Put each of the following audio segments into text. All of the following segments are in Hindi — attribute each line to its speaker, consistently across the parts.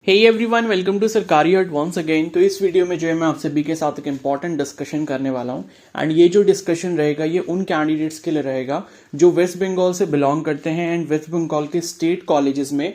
Speaker 1: हे एवरीवन, वेलकम टू सरकारी हट वंस अगेन। तो इस वीडियो में जो है मैं आप सभी के साथ एक इंपॉर्टेंट डिस्कशन करने वाला हूं। एंड ये जो डिस्कशन रहेगा ये उन कैंडिडेट्स के लिए रहेगा जो वेस्ट बंगाल से बिलोंग करते हैं एंड वेस्ट बंगाल के स्टेट कॉलेजेस में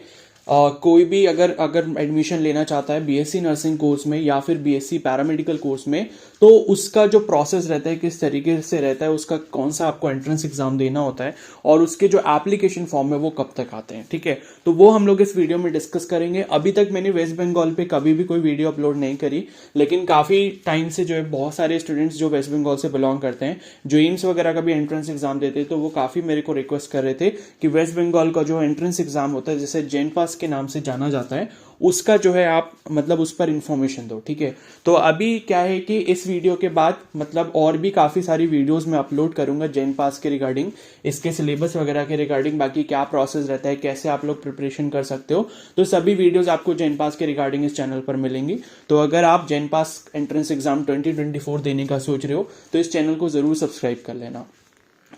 Speaker 1: कोई भी अगर एडमिशन लेना चाहता है बीएससी नर्सिंग कोर्स में या फिर बीएससी पैरामेडिकल कोर्स में, तो उसका जो प्रोसेस रहता है किस तरीके से रहता है, उसका कौन सा आपको एंट्रेंस एग्जाम देना होता है और उसके जो एप्लीकेशन फॉर्म है वो कब तक आते हैं। ठीक है, तो वो हम लोग इस वीडियो में डिस्कस करेंगे। अभी तक मैंने वेस्ट बंगाल पे कभी भी कोई वीडियो अपलोड नहीं करी, लेकिन काफी टाइम से जो है बहुत सारे स्टूडेंट्स जो वेस्ट बंगाल से बिलोंग करते हैं जो एम्स वगैरह का भी एंट्रेंस एग्जाम देते हैं, तो वो काफी मेरे को रिक्वेस्ट कर रहे थे कि वेस्ट बंगाल का जो एंट्रेंस एग्जाम होता है जिसे जेन पास के नाम से जाना जाता है, उसका जो है आप मतलब उस पर इंफॉर्मेशन दो। ठीक है, तो अभी क्या है कि इस वीडियो के बाद मतलब और भी काफी सारी वीडियोस मैं अपलोड करूंगा जेन पास के रिगार्डिंग, इसके सिलेबस वगैरह के रिगार्डिंग, बाकी क्या प्रोसेस रहता है, कैसे आप लोग प्रिपरेशन कर सकते हो, तो सभी वीडियोस आपको जेन पास के रिगार्डिंग इस चैनल पर मिलेंगी। तो अगर आप जेन पास एंट्रेंस एग्जाम 2024 देने का सोच रहे हो तो इस चैनल को जरूर सब्सक्राइब कर लेना।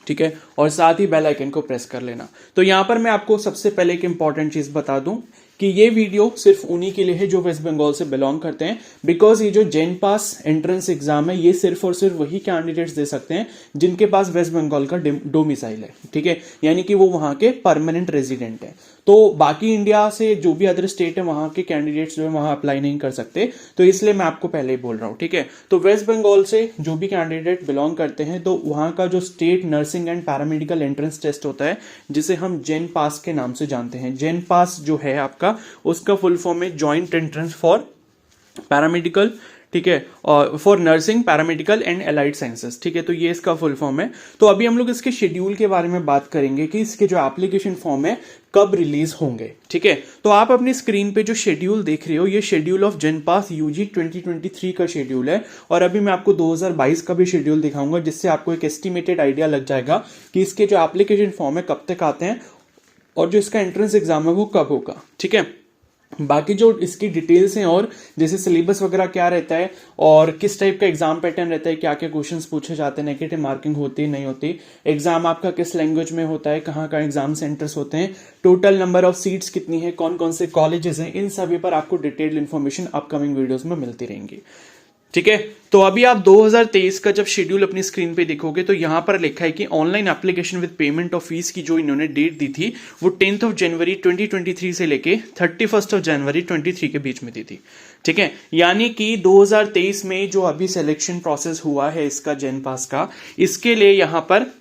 Speaker 1: ठीक है, और साथ ही बेल आइकन को प्रेस कर लेना। तो यहां पर मैं आपको सबसे पहले एक इंपॉर्टेंट चीज बता दूं कि ये वीडियो सिर्फ उन्हीं के लिए है जो वेस्ट बंगाल से बिलोंग करते हैं, बिकॉज ये जो जेन पास एंट्रेंस एग्जाम है ये सिर्फ और सिर्फ वही कैंडिडेट्स दे सकते हैं जिनके पास वेस्ट बंगाल का डोमिसाइल है। ठीक है, यानी कि वो वहां के परमानेंट रेजिडेंट है। तो बाकी इंडिया से जो भी अदर स्टेट है वहां के कैंडिडेट्स जो है वहां अप्लाई नहीं कर सकते, तो इसलिए मैं आपको पहले ही बोल रहा हूं। ठीक है, तो वेस्ट बंगाल से जो भी कैंडिडेट बिलोंग करते हैं तो वहां का जो state nursing and paramedical entrance test होता है जिसे हम जेन पास के नाम से जानते हैं। जेन पास जो है आपका, उसका फुल फॉर्म है ज्वाइंट एंट्रेंस फॉर पैरामेडिकल, ठीक है, और for nursing paramedical and allied sciences. ठीक है, तो ये इसका फुल फॉर्म है। तो अभी हम लोग इसके शेड्यूल के बारे में बात करेंगे कि इसके जो एप्लीकेशन फॉर्म है कब रिलीज होंगे। ठीक है, तो आप अपनी स्क्रीन पे जो शेड्यूल देख रहे हो ये schedule of JENPAS UG 2023 का शेड्यूल है, और अभी मैं आपको 2022 का भी शेड्यूल दिखाऊंगा जिससे आपको एक एस्टिमेटेड आइडिया लग जाएगा कि इसके जो एप्लीकेशन फॉर्म है कब तक आते हैं और जो इसका एंट्रेंस एग्जाम है वो कब होगा। ठीक है, बाकी जो इसकी डिटेल्स हैं और जैसे सिलेबस वगैरह क्या रहता है और किस टाइप का एग्जाम पैटर्न रहता है, क्या क्या क्वेश्चंस पूछे जाते हैं, नेगेटिव मार्किंग होती है नहीं होती, एग्जाम आपका किस लैंग्वेज में होता है, कहाँ का एग्जाम सेंटर्स होते हैं, टोटल नंबर ऑफ सीट्स कितनी है, कौन कौन से कॉलेजेस हैं, इन सभी पर आपको डिटेल्ड इन्फॉर्मेशन अपकमिंग वीडियोस में मिलती रहेंगी। ठीक है, तो अभी आप 2023 का जब शेड्यूल अपनी स्क्रीन पे देखोगे तो यहां पर लिखा है कि online application with payment of fees की जो इन्होंने डेट दी थी वो 10th ऑफ जनवरी 2023 से लेके 31st ऑफ जनवरी 23 के बीच में दी थी। ठीक है, यानी कि 2023 में जो अभी सिलेक्शन प्रोसेस हुआ है इसका जेन पास का, इसके लिए यहां पर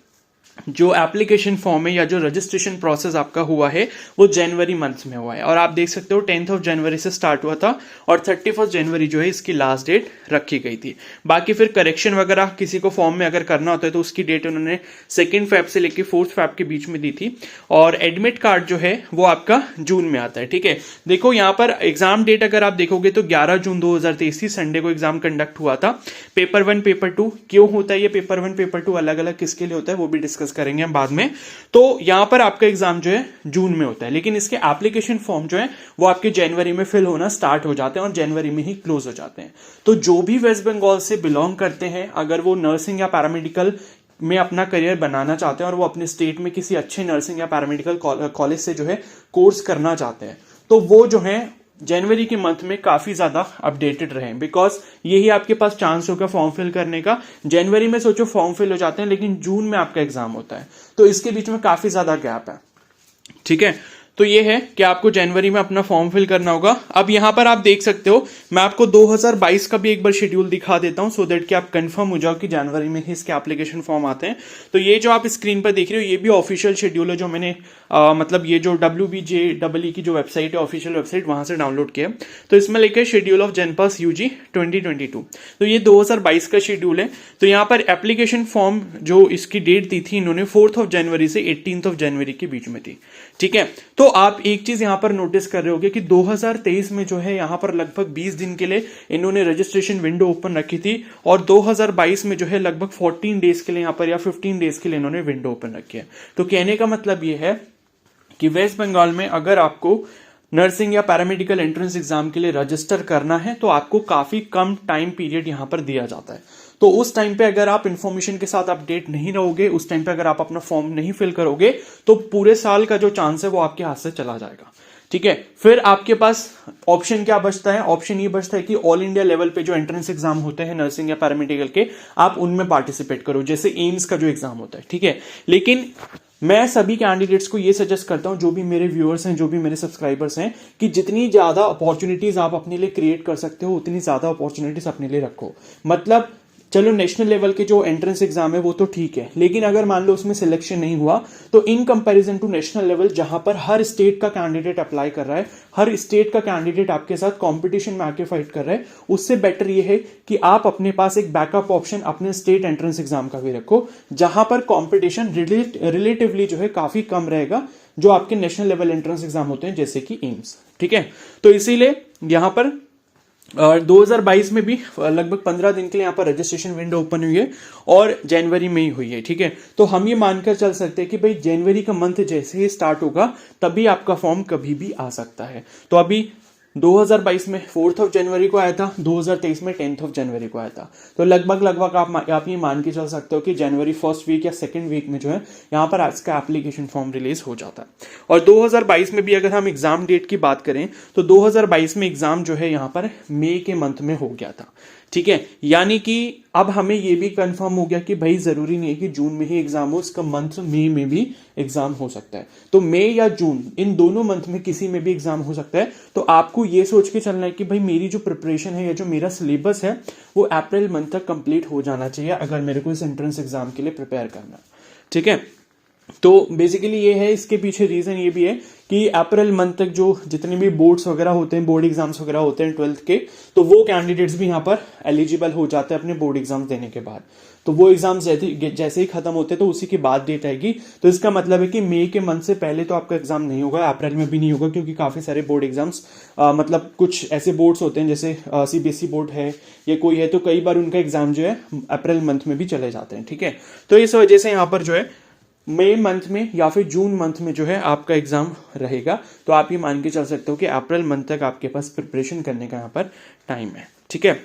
Speaker 1: जो एप्लीकेशन फॉर्म है या जो रजिस्ट्रेशन प्रोसेस आपका हुआ है वो जनवरी मंथ में हुआ है, और आप देख सकते हो 10th ऑफ जनवरी से स्टार्ट हुआ था और 31st जनवरी जो है इसकी लास्ट डेट रखी गई थी। बाकी फिर करेक्शन वगैरह किसी को फॉर्म में अगर करना होता है तो उसकी डेट उन्होंने 2 फेब से लेकर 4 फेब के बीच में दी थी, और एडमिट कार्ड जो है वो आपका जून में आता है। ठीक है, देखो यहाँ पर एग्जाम डेट अगर आप देखोगे तो 11 जून 2023 थी, संडे को एग्जाम कंडक्ट हुआ था। पेपर 1 पेपर 2 क्यों होता है, ये पेपर 1 पेपर 2 अलग अलग किसके लिए होता है वो भी डिस्कस करेंगे हम बाद में। तो यहां पर आपका एग्जाम जो है जून में होता है, लेकिन इसके एप्लीकेशन फॉर्म जो है वो आपके जनवरी में फिल होना स्टार्ट हो जाते हैं और जनवरी में ही क्लोज हो जाते हैं। तो जो भी वेस्ट बंगाल से बिलोंग करते हैं, अगर वो नर्सिंग या पैरामेडिकल में अपना करियर बनाना चाहते हैं और वो अपने स्टेट में किसी अच्छे नर्सिंग या पैरामेडिकल कॉलेज से जो है कोर्स करना चाहते हैं, तो वो जो है जनवरी के मंथ में काफी ज्यादा अपडेटेड रहे, बिकॉज यही आपके पास चांस होगा फॉर्म फिल करने का। जनवरी में सोचो फॉर्म फिल हो जाते हैं लेकिन जून में आपका एग्जाम होता है, तो इसके बीच में काफी ज्यादा गैप है। ठीक है, तो ये है कि आपको जनवरी में अपना फॉर्म फिल करना होगा। अब यहां पर आप देख सकते हो, मैं आपको 2022 का भी एक बार शेड्यूल दिखा देता हूं सो दैट कि आप कंफर्म हो जाओ कि जनवरी में ही इसके एप्लीकेशन फॉर्म आते हैं। तो ये जो आप स्क्रीन पर देख रहे हो ये भी ऑफिशियल शेड्यूल है जो मैंने मतलब ये जो WBJEE की जो वेबसाइट है, ऑफिशियल वेबसाइट, वहां से डाउनलोड किया। तो इसमें लिखा है schedule of JENPAS UG 2022, तो ये 2022 का शेड्यूल है। तो यहाँ पर एप्लीकेशन फॉर्म जो इसकी डेट दी थी इन्होंने 4th ऑफ जनवरी से 18th ऑफ जनवरी के बीच में थी। ठीक है, तो आप एक चीज यहां पर नोटिस कर रहे होगे कि 2023 में जो है यहां पर लगभग 20 दिन के लिए इन्होंने रजिस्ट्रेशन विंडो ओपन रखी थी, और 2022 में जो है लगभग 14 डेज के लिए यहां पर या 15 डेज के लिए इन्होंने विंडो ओपन रखी है। तो कहने का मतलब ये है कि वेस्ट बंगाल में अगर आपको नर्सिंग या पैरामेडिकल एंट्रेंस एग्जाम के लिए रजिस्टर करना है तो आपको काफी कम टाइम पीरियड यहां पर दिया जाता है। तो उस टाइम पे अगर आप इन्फॉर्मेशन के साथ अपडेट नहीं रहोगे, उस टाइम पे अगर आप अपना फॉर्म नहीं फिल करोगे, तो पूरे साल का जो चांस है वो आपके हाथ से चला जाएगा। ठीक है। फिर आपके पास ऑप्शन क्या बचता है, ऑप्शन ये बचता है कि ऑल इंडिया लेवल पे जो एंट्रेंस एग्जाम होते हैं नर्सिंग या पैरामेडिकल के, आप उनमें पार्टिसिपेट करो, जैसे एम्स का जो एग्जाम होता है, ठीक है। लेकिन मैं सभी कैंडिडेट्स को ये सजेस्ट करता हूं, जो भी मेरे व्यूअर्स हैं, जो भी मेरे सब्सक्राइबर्स हैं, कि जितनी ज्यादा अपॉर्चुनिटीज आप अपने लिए क्रिएट कर सकते हो उतनी ज्यादा अपॉर्चुनिटीज अपने लिए रखो। मतलब चलो नेशनल लेवल के जो एंट्रेंस एग्जाम है वो तो ठीक है, लेकिन अगर मान लो उसमें सिलेक्शन नहीं हुआ तो in comparison to national level, जहां पर हर स्टेट का कैंडिडेट अप्लाई कर रहा है, हर स्टेट का कैंडिडेट आपके साथ कंपटीशन में आके फाइट कर रहा है, उससे बेटर ये है कि आप अपने पास एक बैकअप ऑप्शन अपने स्टेट एंट्रेंस एग्जाम का भी रखो, जहां पर कॉम्पिटिशन रिलेटिवली जो है काफी कम रहेगा जो आपके नेशनल लेवल एंट्रेंस एग्जाम होते हैं, जैसे कि एम्स, ठीक है। तो इसीलिए यहां पर 2022 में भी लगभग 15 दिन के लिए यहाँ पर रजिस्ट्रेशन विंडो ओपन हुई है और जनवरी में ही हुई है, ठीक है। तो हम ये मानकर चल सकते हैं कि भाई जनवरी का मंथ जैसे ही स्टार्ट होगा तभी आपका फॉर्म कभी भी आ सकता है। तो अभी 2022 में 4 जनवरी को आया था, 2023 में 10 जनवरी को आया था। तो लगभग आप ये मान के चल सकते हो कि जनवरी फर्स्ट वीक या सेकंड वीक में जो है यहाँ पर आज का एप्लीकेशन फॉर्म रिलीज हो जाता है। और 2022 में भी अगर हम एग्जाम डेट की बात करें तो 2022 में एग्जाम जो है यहाँ पर मई के मंथ में हो गया था, ठीक है। यानी कि अब हमें यह भी कंफर्म हो गया कि भाई जरूरी नहीं है कि जून में ही एग्जाम हो, इसका मंथ मई में भी एग्जाम हो सकता है। तो मई या जून इन दोनों मंथ में किसी में भी एग्जाम हो सकता है। तो आपको ये सोच के चलना है कि भाई मेरी जो प्रिपरेशन है या जो मेरा सिलेबस है वो अप्रैल मंथ तक कंप्लीट हो जाना चाहिए अगर मेरे को इस एंट्रेंस एग्जाम के लिए प्रिपेयर करना, ठीक है। तो बेसिकली ये है, इसके पीछे रीजन ये भी है कि अप्रैल मंथ तक जो जितने भी बोर्ड्स वगैरह होते हैं, बोर्ड एग्जाम्स वगैरह होते हैं 12th के, तो वो कैंडिडेट्स भी यहाँ पर एलिजिबल हो जाते हैं अपने बोर्ड एग्जाम्स देने के बाद। तो वो एग्जाम्स जैसे ही खत्म होते हैं तो उसी की बाद डेट आएगी। तो इसका मतलब है कि मई के मंथ से पहले तो आपका एग्जाम नहीं होगा, अप्रैल में भी नहीं होगा, क्योंकि काफी सारे बोर्ड एग्जाम्स मतलब कुछ ऐसे बोर्ड्स होते हैं जैसे सीबीएसई बोर्ड है या कोई है, तो कई बार उनका एग्जाम जो है अप्रैल मंथ में भी चले जाते हैं, ठीक है। तो इस वजह से यहाँ पर जो है मई मंथ में या फिर जून मंथ में जो है आपका एग्जाम रहेगा। तो आप ये मान के चल सकते हो कि अप्रैल मंथ तक आपके पास प्रिपरेशन करने का यहाँ पर टाइम है, ठीक है।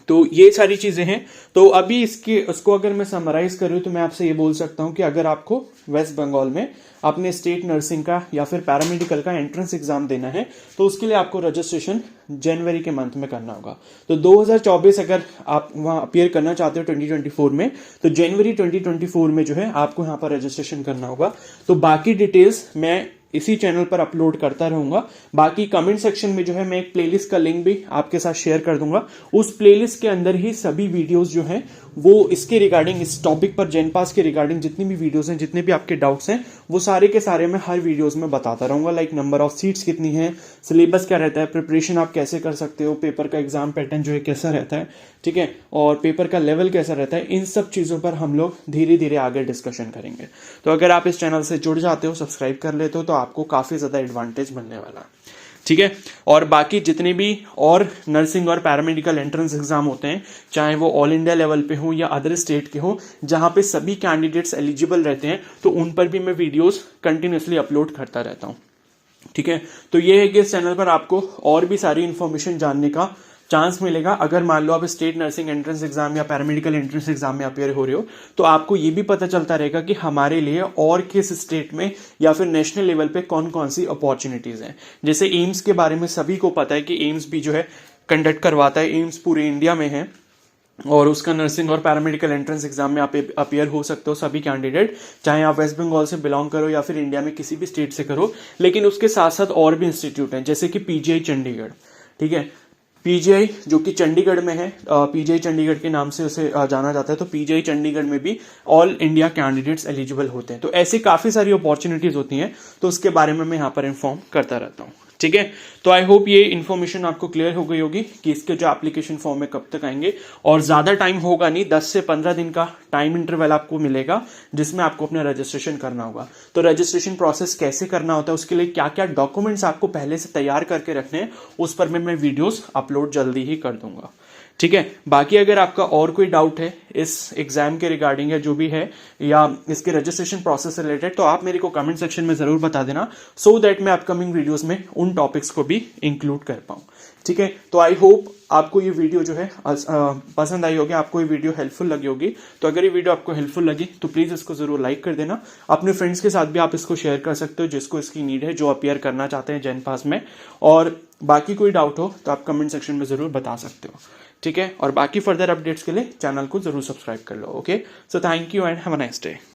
Speaker 1: तो ये सारी चीजें हैं। तो अभी उसको अगर मैं समराइज करूं तो मैं आपसे ये बोल सकता हूं कि अगर आपको वेस्ट बंगाल में अपने स्टेट नर्सिंग का या फिर पैरामेडिकल का एंट्रेंस एग्जाम देना है तो उसके लिए आपको रजिस्ट्रेशन जनवरी के मंथ में करना होगा। तो 2024 अगर आप वहां अपीयर करना चाहते हो 2024 में, तो जनवरी 2024 में जो है आपको यहाँ पर रजिस्ट्रेशन करना होगा। तो बाकी डिटेल्स मैं इसी चैनल पर अपलोड करता रहूंगा। बाकी कमेंट सेक्शन में जो है मैं एक प्लेलिस्ट का लिंक भी आपके साथ शेयर कर दूंगा। उस प्लेलिस्ट के अंदर ही सभी वीडियोस जो हैं वो इसके रिगार्डिंग, इस टॉपिक पर जेनपास के रिगार्डिंग जितनी भी वीडियोस हैं, जितने भी आपके डाउट्स हैं, वो सारे के सारे मैं हर वीडियोस में बताता रहूंगा। लाइक नंबर ऑफ सीट्स कितनी है, सिलेबस क्या रहता है, प्रिपरेशन आप कैसे कर सकते हो, पेपर का एग्जाम पैटर्न जो है कैसा रहता है, ठीक है, और पेपर का लेवल कैसा रहता है, इन सब चीजों पर हम लोग धीरे धीरे आगे डिस्कशन करेंगे। तो अगर आप इस चैनल से जुड़ जाते हो, सब्सक्राइब कर लेते हो, तो आपको काफी ज्यादा एडवांटेज मिलने वाला है, ठीक है। और बाकी जितने भी और नर्सिंग और पैरामेडिकल एंट्रेंस एग्जाम होते हैं, चाहे वो ऑल इंडिया लेवल पे हो या अदर स्टेट के हो, जहां पे सभी कैंडिडेट्स एलिजिबल रहते हैं, तो उन पर भी मैं वीडियोस कंटिन्यूअसली अपलोड करता रहता हूं, ठीक है। तो ये है कि इस चैनल पर आपको और भी सारी इंफॉर्मेशन जानने का चांस मिलेगा। अगर मान लो आप स्टेट नर्सिंग एंट्रेंस एग्जाम या पैरामेडिकल एंट्रेंस एग्जाम में अपेयर हो रहे हो, तो आपको ये भी पता चलता रहेगा कि हमारे लिए और किस स्टेट में या फिर नेशनल लेवल पे कौन कौन सी अपॉर्चुनिटीज हैं। जैसे एम्स के बारे में सभी को पता है कि एम्स भी जो है कंडक्ट करवाता है, एम्स पूरे इंडिया में है और उसका नर्सिंग और पैरामेडिकल एंट्रेंस एग्जाम में आप अपियर हो सकते हो सभी कैंडिडेट, चाहे आप वेस्ट बंगाल से बिलोंग करो या फिर इंडिया में किसी भी स्टेट से करो। लेकिन उसके साथ साथ और भी इंस्टीट्यूट हैं, जैसे कि पीजीआई चंडीगढ़, ठीक है, पीजीआई जो कि चंडीगढ़ में है, पीजीआई चंडीगढ़ के नाम से उसे जाना जाता है। तो पीजीआई चंडीगढ़ में भी ऑल इंडिया कैंडिडेट्स एलिजिबल होते हैं। तो ऐसी काफी सारी अपॉर्चुनिटीज होती हैं, तो उसके बारे में मैं यहाँ पर इन्फॉर्म करता रहता हूँ, ठीक है। तो आई होप ये इन्फॉर्मेशन आपको क्लियर हो गई होगी कि इसके जो एप्लीकेशन फॉर्म है कब तक आएंगे। और ज्यादा टाइम होगा नहीं, 10 से 15 दिन का टाइम इंटरवल आपको मिलेगा जिसमें आपको अपना रजिस्ट्रेशन करना होगा। तो रजिस्ट्रेशन प्रोसेस कैसे करना होता है, उसके लिए क्या क्या डॉक्यूमेंट्स आपको पहले से तैयार करके रखने हैं, उस पर मैं वीडियोस अपलोड जल्दी ही कर दूंगा, ठीक है। बाकी अगर आपका और कोई डाउट है इस एग्जाम के रिगार्डिंग या जो भी है, या इसके रजिस्ट्रेशन प्रोसेस से रिलेटेड, तो आप मेरे को कमेंट सेक्शन में जरूर बता देना, सो दैट मैं अपकमिंग वीडियोस में उन टॉपिक्स को भी इंक्लूड कर पाऊं। ठीक है। तो आई होप आपको ये वीडियो जो है पसंद आई होगी, आपको ये वीडियो हेल्पफुल लगी होगी। तो अगर ये वीडियो आपको हेल्पफुल लगी तो प्लीज़ इसको ज़रूर लाइक कर देना। अपने फ्रेंड्स के साथ भी आप इसको शेयर कर सकते हो जिसको इसकी नीड है, जो अपीयर करना चाहते हैं जेन पास में। और बाकी कोई डाउट हो तो आप कमेंट सेक्शन में ज़रूर बता सकते हो, ठीक है। और बाकी फर्दर अपडेट्स के लिए चैनल को ज़रूर सब्सक्राइब कर लो। Okay, so thank you and have a nice day.